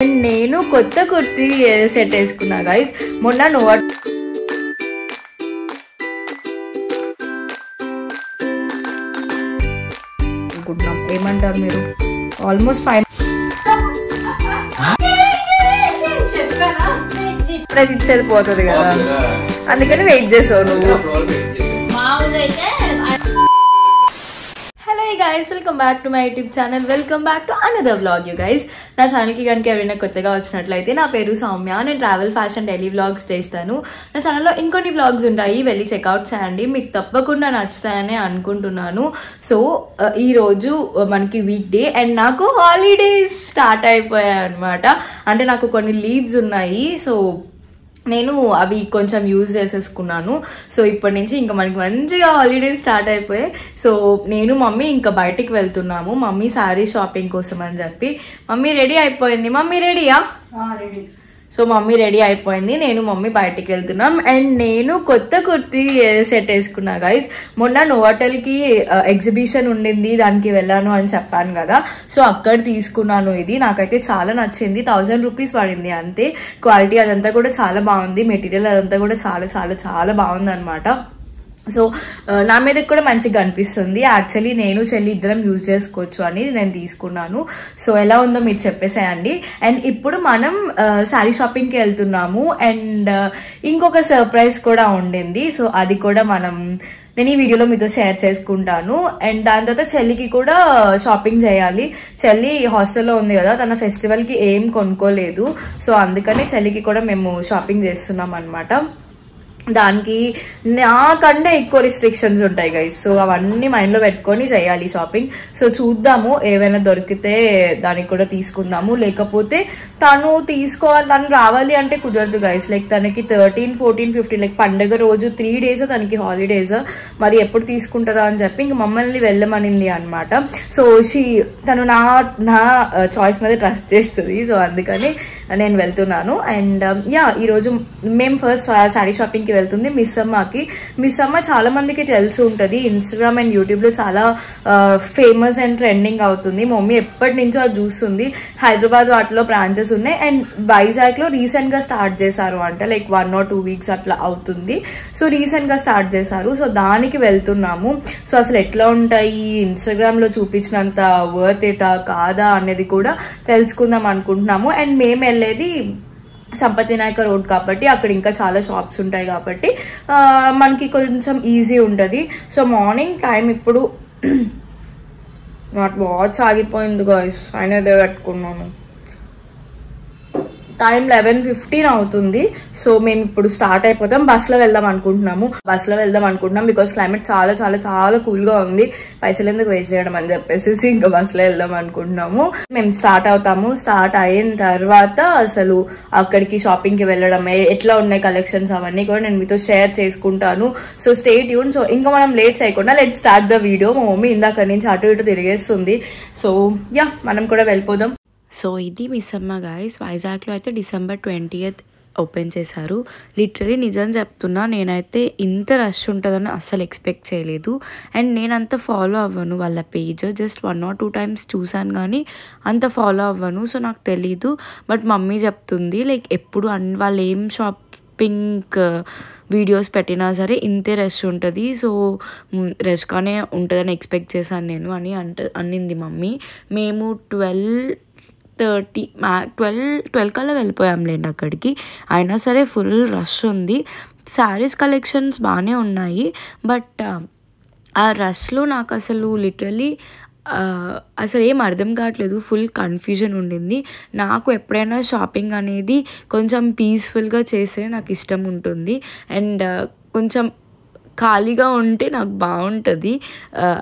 నేను కొత్త కుర్తీ సెట్ వేసుకున్నా గైస్. మొన్న అనుకుంటున్నాం, ఏమంటారు మీరు? ఆల్మోస్ట్ 5 ఇచ్చేది పోతుంది కదా, అందుకని వెయిట్ చేసావు నువ్వు. Hello guys, welcome back to my YouTube channel. Welcome back to another vlog. You guys, నా ఛానల్కి కనుక ఎవరైనా కొత్తగా వచ్చినట్లయితే నా పేరు సౌమ్య. నేను ట్రావెల్, ఫ్యాషన్, డైలీ వ్లాగ్స్ చేస్తాను. నా ఛానల్లో ఇంకొన్ని వ్లాగ్స్ ఉంటాయి, వెళ్ళి చెక్అవుట్ చేయండి, మీకు తప్పకుండా నచ్చుతాయని అనుకుంటున్నాను. సో ఈరోజు మనకి వీక్ డే అండ్ నాకు హాలిడేస్ స్టార్ట్ అయిపోయాయి అనమాట. అంటే నాకు కొన్ని లీవ్స్ ఉన్నాయి, సో నేను అవి కొంచెం యూజ్ చేసేసుకున్నాను. సో ఇప్పటి నుంచి ఇంకా మనకి మంచిగా హాలిడేస్ స్టార్ట్ అయిపోయాయి. సో నేను మమ్మీ ఇంకా బయటికి వెళ్తున్నాము, మమ్మీ శారీ షాపింగ్ కోసం అని చెప్పి. మమ్మీ రెడీ అయిపోయింది. మమ్మీ రెడీయా? రెడీ. సో మమ్మీ రెడీ అయిపోయింది, నేను మమ్మీ బయటికి వెళ్తున్నాం. అండ్ నేను కొత్త కుర్తీ సెట్ వేసుకున్నా గైస్. మొన్న నోవాటెల్కి ఎగ్జిబిషన్ ఉండింది, దానికి వెళ్ళాను అని చెప్పాను కదా. సో అక్కడ తీసుకున్నాను. ఇది నాకైతే చాలా నచ్చింది. 1000 రూపీస్ పడింది అంతే. క్వాలిటీ అదంతా కూడా చాలా బాగుంది, మెటీరియల్ అదంతా కూడా చాలా చాలా చాలా బాగుంది అనమాట. సో నా మీద కూడా మంచిగా అనిపిస్తుంది. యాక్చువల్లీ నేను చెల్లి ఇద్దరం యూజ్ చేసుకోవచ్చు అని నేను తీసుకున్నాను. సో ఎలా ఉందో మీరు చెప్పేసేయండి. అండ్ ఇప్పుడు మనం శారీ షాపింగ్కి వెళ్తున్నాము. అండ్ ఇంకొక సర్ప్రైజ్ కూడా ఉండింది. సో అది కూడా నేను ఈ వీడియోలో మీతో షేర్ చేసుకుంటాను. అండ్ దాని తర్వాత చెల్లికి కూడా షాపింగ్ చేయాలి. చెల్లి హాస్టల్లో ఉంది కదా, తన ఫెస్టివల్కి ఏం కొనుక్కోలేదు. సో అందుకని చెల్లికి కూడా మేము షాపింగ్ చేస్తున్నాం అనమాట. దానికి నాకంటే ఎక్కువ రిస్ట్రిక్షన్స్ ఉంటాయి గైస్. సో అవన్నీ మైండ్లో పెట్టుకొని చేయాలి షాపింగ్. సో చూద్దాము, ఏవైనా దొరికితే దానికి కూడా తీసుకుందాము. లేకపోతే తను రావాలి అంటే కుదరదు గైస్. లైక్ తనకి 13, 14, 15 లైక్ పండగ రోజు 3 days తనకి హాలిడేస్. మరి ఎప్పుడు తీసుకుంటుందా అని చెప్పి ఇంక మమ్మల్ని వెళ్ళమనింది అనమాట. సో తను నా చాయిస్ మీద ట్రస్ట్ చేస్తుంది. సో అందుకని నేను వెళ్తున్నాను. అండ్ ఈరోజు మేము ఫస్ట్ శారీ షాపింగ్కి వెళ్తుంది మిస్ అమ్మ చాలా మందికి తెలిసి ఉంటుంది. ఇన్స్టాగ్రామ్ అండ్ యూట్యూబ్లో చాలా ఫేమస్ అండ్ ట్రెండింగ్ అవుతుంది. మమ్మీ ఎప్పటి నుంచో అది చూస్తుంది. హైదరాబాద్ వాటిలో బ్రాంచెస్ ఉన్నాయి. అండ్ వైజాగ్లో రీసెంట్గా స్టార్ట్ చేశారు అంట, లైక్ 1 or 2 weeks అట్లా అవుతుంది. సో రీసెంట్గా స్టార్ట్ చేశారు. సో దానికి వెళ్తున్నాము. సో అసలు ఎట్లా ఉంటాయి, ఇన్స్టాగ్రామ్లో చూపించినంత వర్త్ ఎటా కాదా అనేది కూడా తెలుసుకుందాం అనుకుంటున్నాము. అండ్ మేము వెళ్ళేది సంపత్ వినాయక రోడ్ కాబట్టి అక్కడ ఇంకా చాలా షాప్స్ ఉంటాయి కాబట్టి మనకి కొంచెం ఈజీ ఉంటుంది. సో మార్నింగ్ టైం ఇప్పుడు నాట్ వాచ్ ఆగిపోయింది గాయ్స్, అయినా పెట్టుకున్నాను. టైం 11:15 అవుతుంది. సో మేము ఇప్పుడు స్టార్ట్ అయిపోతాం. బస్లో వెళ్దాం అనుకుంటున్నాం బికాస్ క్లైమేట్ చాలా చాలా చాలా కూల్గా ఉంది. పైసలు ఎందుకు వేస్ట్ చేయడం అని చెప్పేసి ఇంకా బస్లో వెళ్దాం అనుకుంటున్నాము. మేము స్టార్ట్ అవుతాము. స్టార్ట్ అయిన తర్వాత అసలు అక్కడికి షాపింగ్కి వెళ్ళడం, ఎట్లా ఉన్నాయి కలెక్షన్స్, అవన్నీ కూడా నేను మీతో షేర్ చేసుకుంటాను. So stay tune. సో ఇంకా మనం లేట్ చేయకుండా లెట్ స్టార్ట్ ద వీడియో. మా మమ్మీ ఇందాక నుంచి అటు ఇటు తిరిగేస్తుంది. సో మనం కూడా వెళ్ళిపోదాం. సో ఇది మిస్ అమ్మ గాయస్. వైజాగ్లో అయితే December 20th ఓపెన్ చేశారు. లిటరలీ నిజం చెప్తున్నా, నేనైతే ఇంత రష్ ఉంటుందని అస్సలు ఎక్స్పెక్ట్ చేయలేదు. అండ్ నేను అంత ఫాలో అవ్వను వాళ్ళ పేజ్, జస్ట్ 1 or 2 times చూసాను కానీ అంత ఫాలో అవ్వను. సో నాకు తెలీదు. బట్ మమ్మీ చెప్తుంది లైక్ ఎప్పుడు వాళ్ళు ఏం షాపింగ్ వీడియోస్ పెట్టినా సరే ఇంతే రష్ ఉంటుంది. సో రష్గానే ఉంటుందని ఎక్స్పెక్ట్ చేశాను నేను అనింది మమ్మీ. మేము 12 కల్లా వెళ్ళిపోయాంలేండి అక్కడికి. అయినా సరే ఫుల్ రష్ ఉంది. శారీస్ కలెక్షన్స్ బాగానే ఉన్నాయి. బట్ ఆ రష్లో నాకు అసలు లిటరలీ అసలు ఏం అర్థం కావట్లేదు. ఫుల్ కన్ఫ్యూజన్ ఉండింది. నాకు ఎప్పుడైనా షాపింగ్ అనేది కొంచెం పీస్ఫుల్గా చేస్తే నాకు ఇష్టం ఉంటుంది. అండ్ కొంచెం ఖాళీగా ఉంటే నాకు బాగుంటుంది.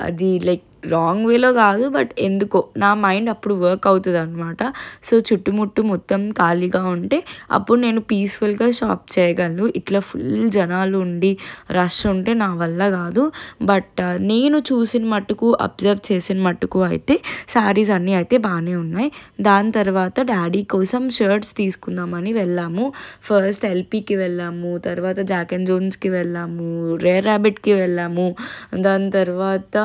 అది లైక్ రాంగ్ వేలో కాదు, బట్ ఎందుకో నా మైండ్ అప్పుడు వర్క్ అవుతుంది అనమాట. సో చుట్టుముట్టు మొత్తం ఖాళీగా ఉంటే అప్పుడు నేను పీస్ఫుల్గా షాప్ చేయగలను. ఇట్లా ఫుల్ జనాలు ఉండి రష్ ఉంటే నా వల్ల కాదు. బట్ నేను చూసిన మట్టుకు, అబ్జర్వ్ చేసిన మట్టుకు అయితే శారీస్ అన్నీ అయితే బాగానే ఉన్నాయి. దాని తర్వాత డాడీ కోసం షర్ట్స్ తీసుకుందామని వెళ్ళాము. ఫస్ట్ ఎల్పీకి వెళ్ళాము, తర్వాత జాక్ అండ్ జోన్స్కి వెళ్ళాము, రేర్ ర్యాబిట్కి వెళ్ళాము. దాని తర్వాత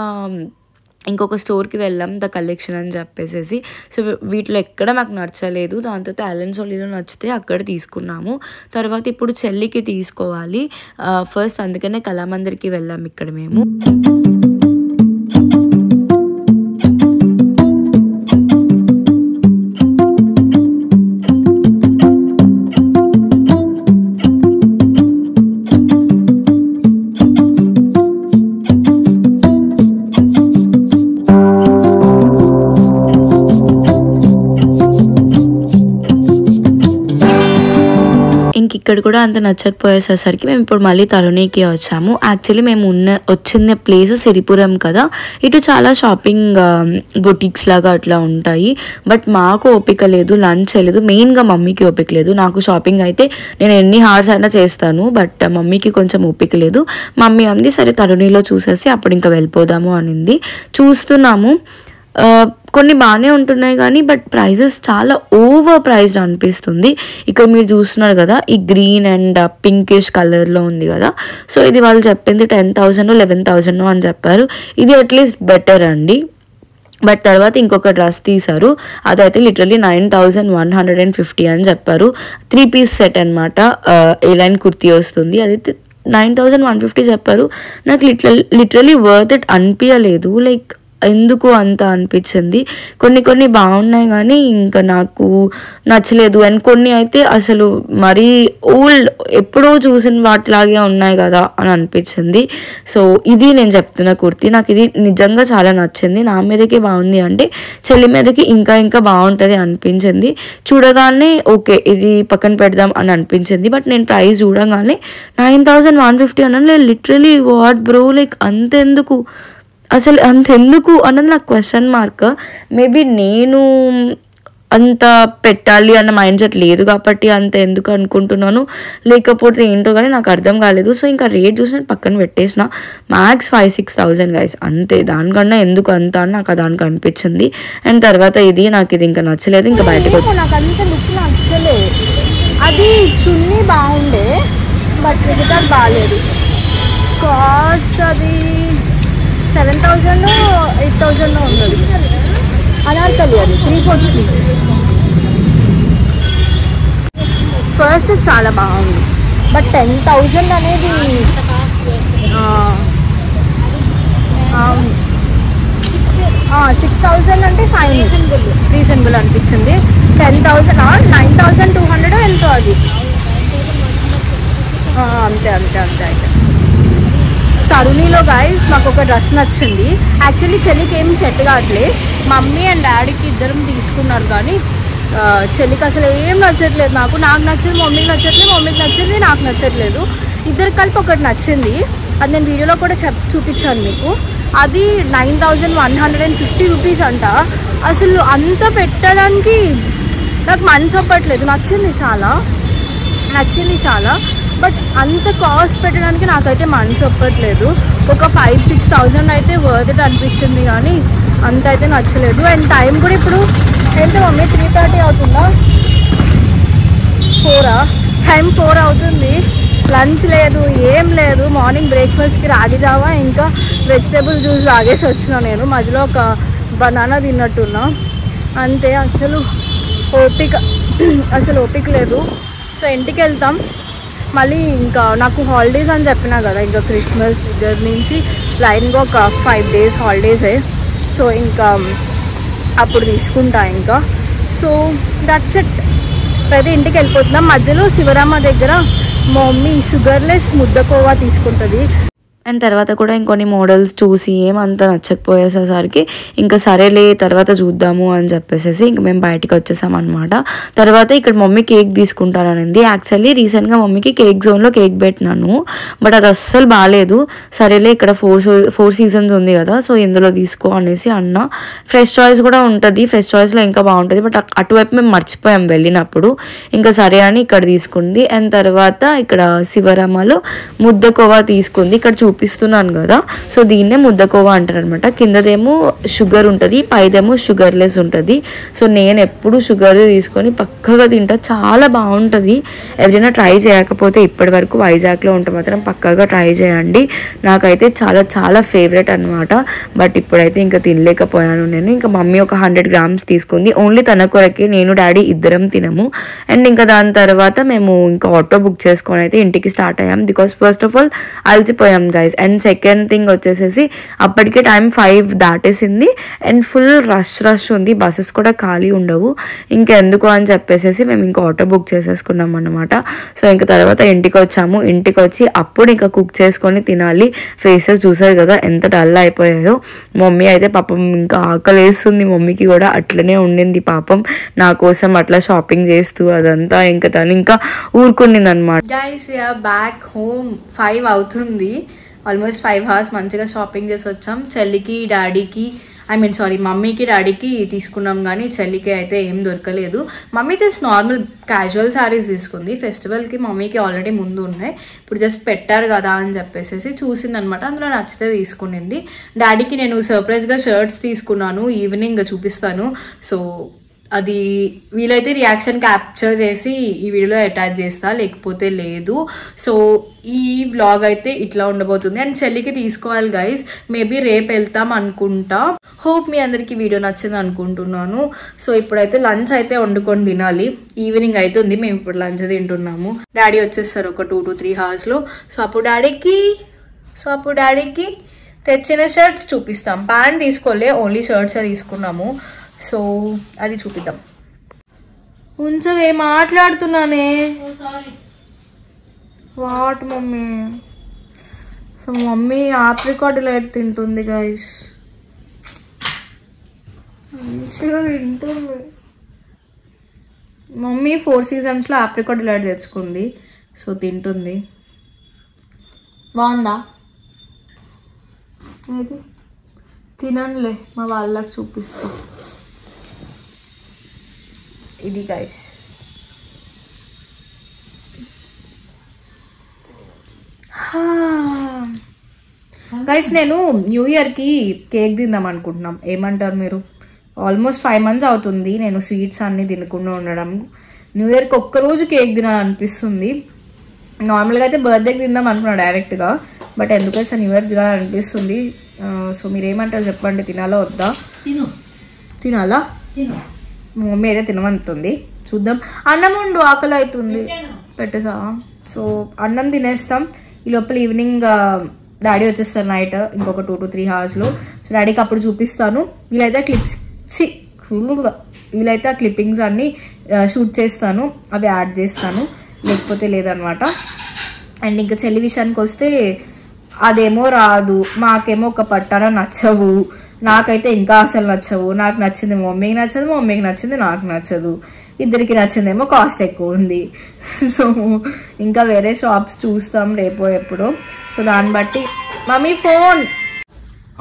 ఇంకొక స్టోర్కి వెళ్ళాం ద కలెక్షన్ అని చెప్పేసి. సో వీటిలో ఎక్కడ మాకు నచ్చలేదు. దాంతో అలెన్ సోలీలో నచ్చితే అక్కడ తీసుకున్నాము. తర్వాత ఇప్పుడు చెల్లికి తీసుకోవాలి ఫస్ట్, అందుకనే కళామందిర్కి వెళ్ళాం ఇక్కడ మేము. ఇక్కడ కూడా అంత నచ్చకపోయేసరికి మేము ఇప్పుడు మళ్ళీ తరుణీకి వచ్చాము. యాక్చువల్లీ మేము వచ్చిన ప్లేస్ సిరిపురం కదా, ఇటు చాలా షాపింగ్ బొటిక్స్ లాగా అట్లా ఉంటాయి. బట్ మాకు ఓపిక లేదు, లంచ్ చేయలేదు. మెయిన్గా మమ్మీకి ఓపిక లేదు. నాకు షాపింగ్ అయితే నేను ఎన్ని హార్స్ అయినా చేస్తాను, బట్ మమ్మీకి కొంచెం ఓపిక లేదు. మమ్మీ అంది సరే తరుణీలో చూసేసి అప్పుడు ఇంకా వెళ్ళిపోదాము అనింది. చూస్తున్నాము, కొన్ని బాగానే ఉంటున్నాయి కానీ బట్ ప్రైజెస్ చాలా ఓవర్ ప్రైస్డ్ అనిపిస్తుంది. ఇక్కడ మీరు చూస్తున్నారు కదా, ఈ గ్రీన్ అండ్ పింకిష్ కలర్లో ఉంది కదా, సో ఇది వాళ్ళు చెప్పింది 10,000 11,000 అని చెప్పారు. ఇది అట్లీస్ట్ బెటర్ అండి. బట్ తర్వాత ఇంకొక డ్రెస్ తీశారు, అదైతే లిటరలీ 9,150 అని చెప్పారు. 3 పీస్ సెట్ అనమాట, ఏ లైన్ కుర్తీ వస్తుంది. అదైతే 9,150 చెప్పారు. నాకు లిటరలీ వర్త్ ఇట్ అనిపించలేదు. లైక్ ఎందుకు అంత అనిపించింది. కొన్ని బాగున్నాయి కానీ ఇంకా నాకు నచ్చలేదు. అండ్ కొన్ని అయితే అసలు మరీ ఓల్డ్, ఎప్పుడో చూసిన వాటిలాగే ఉన్నాయి కదా అని అనిపించింది. సో ఇది నేను చెప్తున్న కుర్తీ నాకు ఇది నిజంగా చాలా నచ్చింది. నా మీదకే బాగుంది అంటే చెల్లి మీదకి ఇంకా బాగుంటుంది అనిపించింది. చూడగానే ఓకే ఇది పక్కన పెడదాం అని అనిపించింది. బట్ నేను ప్రైస్ చూడగానే 9,150 అన్న లిటరలీ వాట్ బ్రో, లైక్ అంతెందుకు అన్నది నాకు క్వశ్చన్ మార్క్. మేబీ నేను అంత పెట్టాలి అన్న మైండ్ సెట్ లేదు కాబట్టి అంత ఎందుకు అనుకుంటున్నాను, లేకపోతే ఏంటో కానీ నాకు అర్థం కాలేదు. సో ఇంకా రేట్ చూసి నేను పక్కన పెట్టేసిన. మ్యాక్స్ 5,000-6,000 గైస్ అంతే, దానికన్నా ఎందుకు అంత అని నాకు దానికి అనిపించింది. అండ్ తర్వాత నాకు ఇది ఇంకా నచ్చలేదు, ఇంకా బయటకు వచ్చి నాకు అంత లుక్ నచ్చలేదు. అది చున్నీ బాగుండే బట్ మిగతా బాగాలేదు. కాస్ట్ అది 7,000 8,000 ఉన్నది. అనార్కలి అది 3/4 స్లీవ్స్. ఫస్ట్ చాలా బాగుంది బట్ 10,000 అనేది 6,000 అంటే ఫైన్, రీజనబుల్ అనిపించింది. 10,000 9,200 ఎంతో అది. అంతే అయితే తరుణీలో గైస్ మాకు ఒక డ్రెస్ నచ్చింది. యాక్చువల్లీ చెల్లికి ఏం సెట్ కావట్లే, మమ్మీ అండ్ డాడీకి ఇద్దరం తీసుకున్నారు కానీ చెల్లికి అసలు ఏం నచ్చట్లేదు. నాకు నచ్చింది, మమ్మీకి నచ్చట్లేదు, మమ్మీకి నచ్చింది, నాకు నచ్చట్లేదు. ఇద్దరికి కలిపి ఒకటి నచ్చింది, అది నేను వీడియోలో కూడా చూపించాను మీకు. అది 9,150 రూపీస్ అంట. అసలు అంత పెట్టడానికి నాకు మనసు ఒప్పట్లేదు. నచ్చింది చాలా బట్ అంత కాస్ట్ పెట్టడానికి నాకైతే మనసు ఒప్పట్లేదు. ఒక 5,000-6,000 అయితే వర్త్ ఇట్ అనిపించింది కానీ అంత అయితే నచ్చలేదు. అండ్ టైం కూడా ఇప్పుడు ఎంత మమ్మీ 3:30 అవుతుందా, 4 టైం 4 అవుతుంది. లంచ్ లేదు, ఏం లేదు. మార్నింగ్ బ్రేక్ఫాస్ట్కి రాగి జావా ఇంకా వెజిటేబుల్ జ్యూస్ తాగేసి వచ్చినా. నేను మధ్యలో ఒక బనానా తిన్నట్టున్నా అంతే. అసలు ఓపిక లేదు. సో ఇంటికి వెళ్తాం మళ్ళీ. ఇంకా నాకు హాలిడేస్ అని చెప్పినా కదా, ఇంకా క్రిస్మస్ దగ్గర నుంచి లైన్గా ఒక 5 days హాలిడేసే. సో ఇంకా అప్పుడు తీసుకుంటా ఇంకా. So that's it. అయితే ఇంటికి వెళ్ళిపోతున్నాం. మధ్యలో శివరామ దగ్గర మా మమ్మీ షుగర్లెస్ ముద్దకోవా తీసుకుంటుంది. అండ్ తర్వాత కూడా ఇంకొన్ని మోడల్స్ చూసి ఏమంతా నచ్చకపోయేసరికి ఇంకా సరేలే తర్వాత చూద్దాము అని చెప్పేసి ఇంక మేము బయటకు వచ్చేసాం అనమాట. తర్వాత ఇక్కడ మమ్మీ కేక్ తీసుకుంటాననింది. యాక్చువల్లీ రీసెంట్గా మమ్మీకి కేక్ జోన్లో కేక్ పెట్టినాను బట్ అది అస్సలు బాగాలేదు. సరేలే ఇక్కడ 4 seasons ఉంది కదా, సో ఇందులో తీసుకో అనేసి అన్న. ఫ్రెష్ చాయిస్ కూడా ఉంటుంది, ఫ్రెష్ చాయిస్లో ఇంకా బాగుంటుంది. బట్ అటువైపు మేము మర్చిపోయాం వెళ్ళినప్పుడు. ఇంకా సరే అని ఇక్కడ తీసుకుంది. అండ్ తర్వాత ఇక్కడ శివరామలో ముద్దకోవా తీసుకుంది. ఇక్కడ చూపిస్తున్నాను కదా, సో దీన్నే ముద్దకోవా అంటారు అనమాట. కిందదేమో షుగర్ ఉంటుంది, పైదేమో షుగర్లెస్ ఉంటుంది. సో నేను ఎప్పుడు షుగర్ తీసుకొని పక్కగా తింటా, చాలా బాగుంటుంది. ఎవరైనా ట్రై చేయకపోతే ఇప్పటి వరకు వైజాగ్లో ఉంటే మాత్రం పక్కగా ట్రై చేయండి. నాకైతే చాలా చాలా ఫేవరెట్ అనమాట. బట్ ఇప్పుడైతే ఇంకా తినలేకపోయాను నేను. ఇంకా మమ్మీ ఒక 100 grams తీసుకుంది, ఓన్లీ తన కొరకే, నేను డాడీ ఇద్దరం తినము. అండ్ ఇంకా దాని తర్వాత మేము ఇంకా ఆటో బుక్ చేసుకొని అయితే ఇంటికి స్టార్ట్ అయ్యాం. బికాస్ ఫస్ట్ ఆఫ్ ఆల్ అలసిపోయాం గైస్. అండ్ సెకండ్ థింగ్ వచ్చేసేసి అప్పటికే టైం 5 దాటేసింది అండ్ ఫుల్ రష్ ఉంది, బస్సెస్ కూడా ఖాళీ ఉండవు. ఇంకెందుకు అని చెప్పేసి మేము ఇంకా ఆటో బుక్ చేసేసుకున్నాం అనమాట. సో ఇంకా తర్వాత ఇంటికి వచ్చాము. ఇంటికి వచ్చి అప్పుడు ఇంకా కుక్ చేసుకొని తినాలి. ఫేసెస్ చూసారు కదా ఎంత డల్ అయిపోయాయో. మమ్మీ అయితే పాపం ఇంకా ఆకలేస్తుంది, మమ్మీకి కూడా అట్లనే ఉండింది పాపం, నా కోసం అట్లా షాపింగ్ చేస్తూ అదంతా. ఇంకా తను ఇంకా ఊరుకుండింది అనమాట. Guys we are back home. 5 అవుతుంది, ఆల్మోస్ట్ 5 hours మంచిగా షాపింగ్ చేసి వచ్చాం. చెల్లికి డాడీకి మమ్మీకి డాడీకి తీసుకున్నాం, కానీ చెల్లికి అయితే ఏం దొరకలేదు. Mummy just normal casual saris తీసుకుంది. ఫెస్టివల్కి మమ్మీకి ఆల్రెడీ ముందు ఉన్నాయి, ఇప్పుడు జస్ట్ పెట్టారు కదా అని చెప్పేసి చూసింది అనమాట. అందులో నచ్చితే తీసుకునింది. డాడీకి నేను సర్ప్రైజ్గా షర్ట్స్ తీసుకున్నాను, ఈవినింగ్ చూపిస్తాను. సో అది వీలైతే రియాక్షన్ క్యాప్చర్ చేసి ఈ వీడియోలో అటాచ్ చేస్తా, లేకపోతే లేదు. సో ఈ వ్లాగ్ అయితే ఇట్లా ఉండబోతుంది. అండ్ చెల్లికి తీసుకోవాలి గైస్, మేబీ రేపు వెళ్తాం అనుకుంటా. హోప్ మీ అందరికీ వీడియో నచ్చింది అనుకుంటున్నాను. సో ఇప్పుడైతే లంచ్ అయితే వండుకొని తినాలి. ఈవినింగ్ అవుతుంది, మేము ఇప్పుడు లంచ్ తింటున్నాము. డాడీ వచ్చేస్తారు ఒక 2 to 3 hours. సో అప్పుడు డాడీకి తెచ్చిన షర్ట్స్ చూపిస్తాం. ప్యాంట్ తీసుకోలే, ఓన్లీ షర్ట్సే తీసుకున్నాము. సో అది చూపిద్దాం. కొంచెమే మాట్లాడుతున్నానే. What mummy? So mummy apricot delight తింటుంది గైస్, మంచిగా తింటుంది. మమ్మీ 4 seasonsలో ఆప్రికాట్ డిలైట్ తెచ్చుకుంది, సో తింటుంది. బాగుందా? అది తిననులే, మా వాళ్ళకి చూపిస్తా. ఇది గైస్, నేను న్యూ ఇయర్కి కేక్ తిందాం అనుకుంటున్నాం. ఏమంటారు మీరు? ఆల్మోస్ట్ 5 months అవుతుంది నేను స్వీట్స్ అన్నీ తినకుండా ఉండడం. న్యూ ఇయర్కి ఒక్కరోజు కేక్ తినాలనిపిస్తుంది. నార్మల్గా అయితే బర్త్డేకి తిందాం అనుకున్నా డైరెక్ట్గా, బట్ ఎందుకైతే న్యూ ఇయర్ తినాలనిపిస్తుంది. సో మీరు ఏమంటారు చెప్పండి, తినాలా వద్దా? తినాలా? మమ్మీ అయితే తినమంటుంది, చూద్దాం. అన్నం ఉండు, ఆకలి అవుతుంది, పెట్టేసా. సో అన్నం తినేస్తాం. ఈ లోపల ఈవినింగ్ డాడీ వచ్చేస్తారు నైట్, ఇంకొక 2 to 3 hours. సో డాడీకి అప్పుడు చూపిస్తాను. వీలైతే ఆ క్లిప్పింగ్స్ అన్నీ షూట్ చేస్తాను, అవి యాడ్ చేస్తాను, లేకపోతే లేదనమాట. అండ్ ఇంకా చెల్లి విషయానికి వస్తే అదేమో రాదు, మాకేమో ఒక పట్టాన నచ్చవు. నాకైతే ఇంకా అసలు నచ్చవు. నాకు నచ్చింది మమ్మీకి నచ్చదు, మమ్మీకి నచ్చింది నాకు నచ్చదు. ఇద్దరికి నచ్చిందేమో కాస్ట్ ఎక్కువ ఉంది. సో ఇంకా వేరే షాప్స్ చూస్తాం రేపో ఎప్పుడో. సో దాన్ని బట్టి మమ్మీ ఫోన్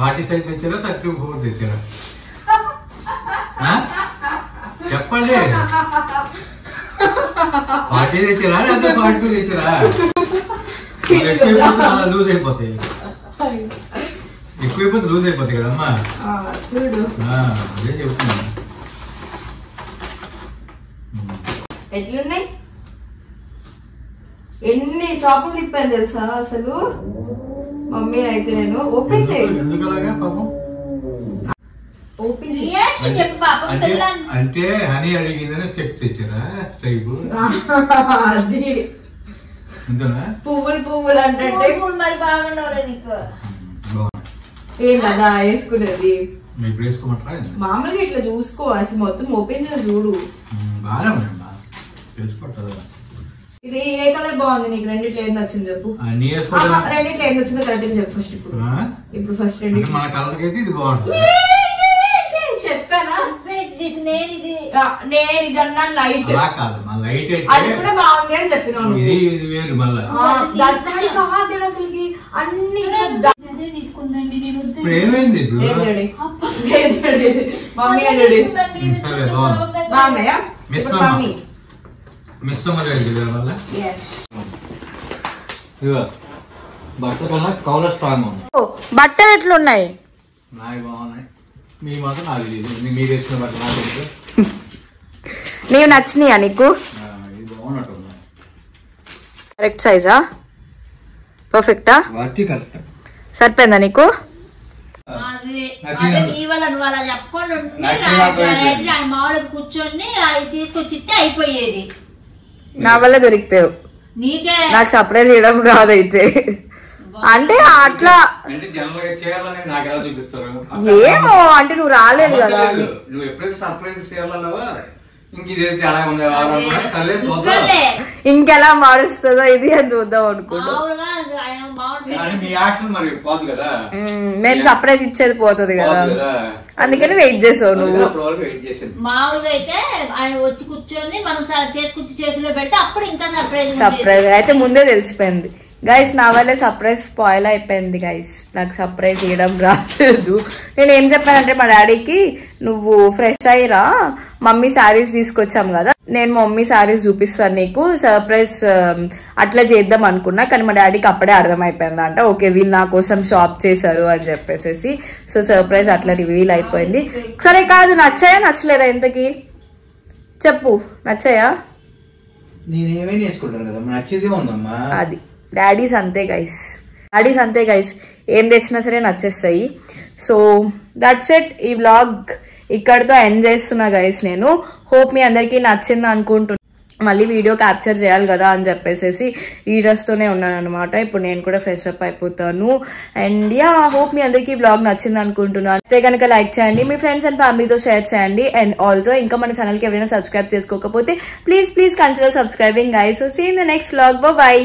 45 తెచ్చారా 34 తెచ్చారా చెప్పండి. 40 తెచ్చారా లేదా 42 తెచ్చారా? లూజ్ అయిపోతాయి, ఎక్కువైపోతే లూజ్ అయిపోతాయి కదమ్మా. చూడు అదే చెప్తున్నా. ఎట్లున్నాయి? ఎన్ని షాపులు తిప్పాను తెలుసా అసలు. మమ్మీ అయితే నేను ఓపెన్ చేయాలి. ఎందుకు అలాగా పాపం? ఓపెన్ అంటే హనీ అడిగిందని చెక్ తెచ్చారా? టైపు పువ్వులు అంటే ఏం కదా వేసుకునేది. మామూలుగా ఇట్లా చూసుకో, అసలు మొత్తం ఓపెన్ చేసి చూడు. ఇది ఏ కలర్ బాగుంది నీకు? రెండిట్లో ఏం నచ్చింది చెప్పు. రెండిట్లో ఏం నచ్చిందో కరెక్ట్ చెప్పు ఫస్ట్. ఇప్పుడు ఫస్ట్ చెప్పానా? నేను ఇది అన్నా లైట్, అది కూడా బాగుంది అని చెప్పినాను. అసలుకి అన్ని తీసుకుందండి. బట్టల కన్నా కౌలర్ స్ట్రాంగ్ ఉంది. బట్టలు ఎట్లున్నాయి? నాకు బాగున్నాయి. మీ మాత్రం నాకు తెలియదు. మీరు వేసిన బట్టలు నాకు తెలుసు. నీవు నచ్చినాయా నీకు? ఇది బాగున్నట్టు ఉంది. కరెక్ట్ సైజా? పర్ఫెక్టా? వాటి కరెక్ట్. సరిపోయిందా నీకు? కూర్చొని అది తీసుకొచ్చి ఇస్తే అయిపోయేది. నా వల్ల దొరికిపోయావు. నాకు సర్ప్రైజ్ చేయడం రాదైతే. అంటే అట్లా ఏమో అంటే నువ్వు రాలేదు కదా. నువ్వు ఎప్పుడైతే సర్ప్రైజ్ చేయాలన్నావా ఇంకెలా మారుస్తుందో ఇది అని చూద్దాం అనుకుంటా. నేను సర్ప్రైజ్ ఇచ్చేది పోతుంది కదా, అందుకని వెయిట్ చేసావు నువ్వు. మామూలుగా అయితే ఆయన వచ్చి కూర్చొని మనం తీసుకొచ్చి చేతిలో పెడితే అప్పుడు ఇంకా సర్ప్రైజ్ అయితే ముందే తెలిసిపోయింది. గైస్ నా వల్లే సర్ప్రైజ్ స్పాయిల్ అయిపోయింది గైస్. నాకు సర్ప్రైజ్ ఇవ్వడం రాలేదు. నేను ఏం చెప్పానంటే మా డాడీకి నువ్వు ఫ్రెష్ అయ్యిరా, మమ్మీ శారీస్ తీసుకొచ్చాం కదా, నేను మమ్మీ శారీస్ చూపిస్తాను నీకు, సర్ప్రైజ్ అట్లా చేద్దాం అనుకున్నా. కానీ మా డాడీకి అప్పుడే అర్థమైపోయింది అంట, ఓకే వీళ్ళు నా కోసం షాప్ చేశారు అని చెప్పేసి. సో సర్ప్రైజ్ అట్లా రివీల్ అయిపోయింది. సరే కాదు, నచ్చాయా నచ్చలేదా ఇంతకి చెప్పు? నచ్చాయా? నేనేమేం చేసుకుంటాను కదా, నచ్చేదే ఉందమ్మా. అది డాడీస్ అంతే గైస్, ఏం తెచ్చినా సరే నచ్చేస్తాయి. So that's it. ఈ వ్లాగ్ ఇక్కడతో ఎండ్ చేస్తున్నా గైస్. నేను హోప్ మీ అందరికీ నచ్చింది అనుకుంటున్నా. మళ్ళీ వీడియో క్యాప్చర్ చేయాలి కదా అని చెప్పేసి ఈ డ్రెస్తోనే ఉన్నాను అనమాట. ఇప్పుడు నేను కూడా ఫ్రెష్ అప్ అయిపోతాను. అండ్ యా, హోప్ మీ అందరికీ వ్లాగ్ నచ్చింది అనుకుంటున్నాను. అయితే కనుక లైక్ చేయండి, మీ ఫ్రెండ్స్ అండ్ ఫ్యామిలీతో షేర్ చేయండి. అండ్ ఆల్సో ఇంకా మన ఛానల్కి ఎవరైనా సబ్స్క్రైబ్ చేసుకోకపోతే please consider subscribing guys. So see in the next vlog. By.